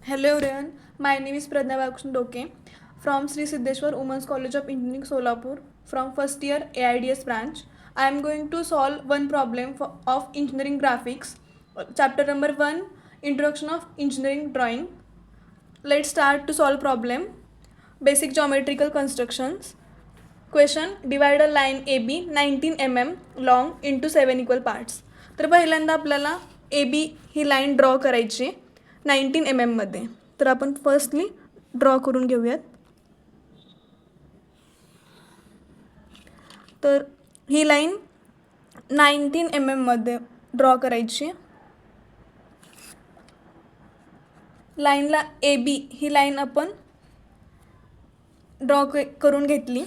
Hello everyone, my name is Pradna Balakrishnan Doke from Sri Siddheshwar Women's College of Engineering Solapur from first year AIDS branch. I am going to solve one problem of engineering graphics, chapter number 1, Introduction of Engineering Drawing. Let's start to solve problem. Basic geometrical constructions. Question: divide a line AB 19 mm long into 7 equal parts. तर पहिल्यांदा आपल्याला AB ही line draw करायची 19 mm मध्ये. तर आपण firstly draw करून घेऊयात. तर ही लाईन 19 mm मध्ये ड्रॉ करायची. लाईनला AB ही लाईन आपण ड्रॉ करून घेतली.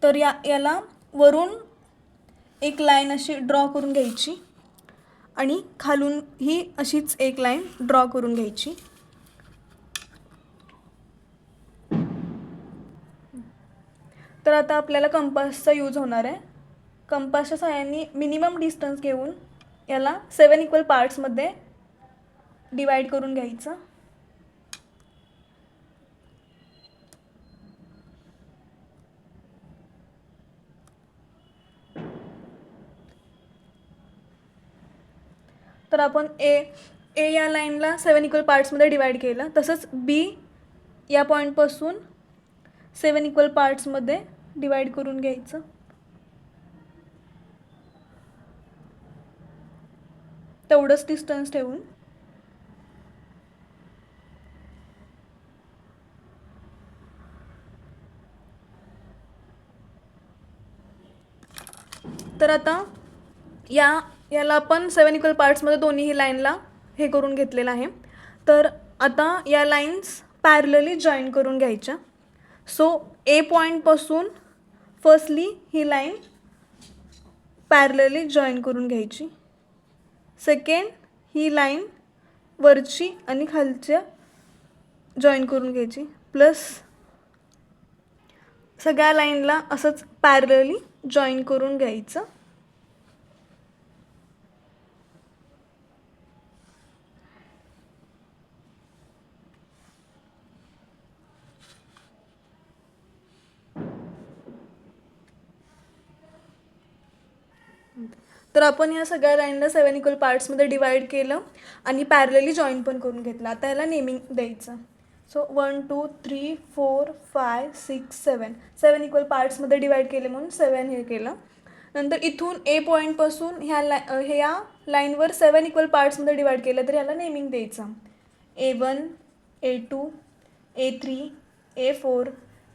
तर याला वरून एक लाईन अशी ड्रॉ करून घ्यायची आणि खालून ही अशीच एक लाईन ड्रॉ करून घ्यायची. तर आता आपल्याला कंपासचा यूज होणार आहे. कंपासच्या सहाय्याने मिनिमम डिस्टन्स घेऊन याला 7 इक्वल पार्ट्समध्ये डिवाइड करून घ्यायचं. तर आपण ए या लाईनला 7 इक्वल पार्ट्समध्ये डिवाइड केलं. तसंच बी या पॉईंटपासून 7 इक्वल पार्ट्समध्ये डिवाइड करून घ्यायचं. तेवढंच डिस्टन्स ठेवून तर आता याला आपण 7 इक्वल पार्ट्समध्ये दोन्ही लाईनला हे करून घेतलेलं आहे. तर आता या लाईन्स पॅरलली जॉईन करून घ्यायच्या. सो ए पॉईंटपासून फर्स्टली ही लाईन पॅरलली जॉईन करून घ्यायची. सेकंड ही लाईन वरची आणि खालच्या जॉईन करून घ्यायची. प्लस सगळ्या लाईनला असंच पॅरलली जॉईन करून घ्यायचं. तर आपण या सगळ्या लाईनला 7 इक्वल पार्ट्समध्ये डिवाइड केलं आणि पॅरलली जॉईन पण करून घेतलं. आता याला नेमिंग द्यायचं. सो 1 2 3 4 5 6 7 इक्वल पार्ट्समध्ये डिवाइड केले म्हणून 7 हे केलं. नंतर इथून ए पॉईंटपासून ह्या लाईनवर 7 इक्वल पार्ट्समध्ये डिवाइड केलं तर याला नेमिंग द्यायचं. A1 A2 A3 A4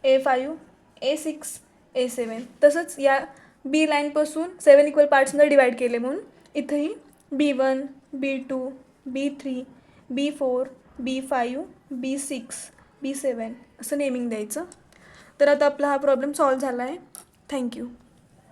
A5 A6 A7. तसंच या बी लाईनपासून 7 इक्वल पार्ट्समध्ये डिवाइड केले म्हणून इथंही B1 B2 B3 B4 B5 B6 B7 असं नेमिंग द्यायचं. तर आता आपला हा प्रॉब्लेम सॉल्व झाला आहे. थँक्यू.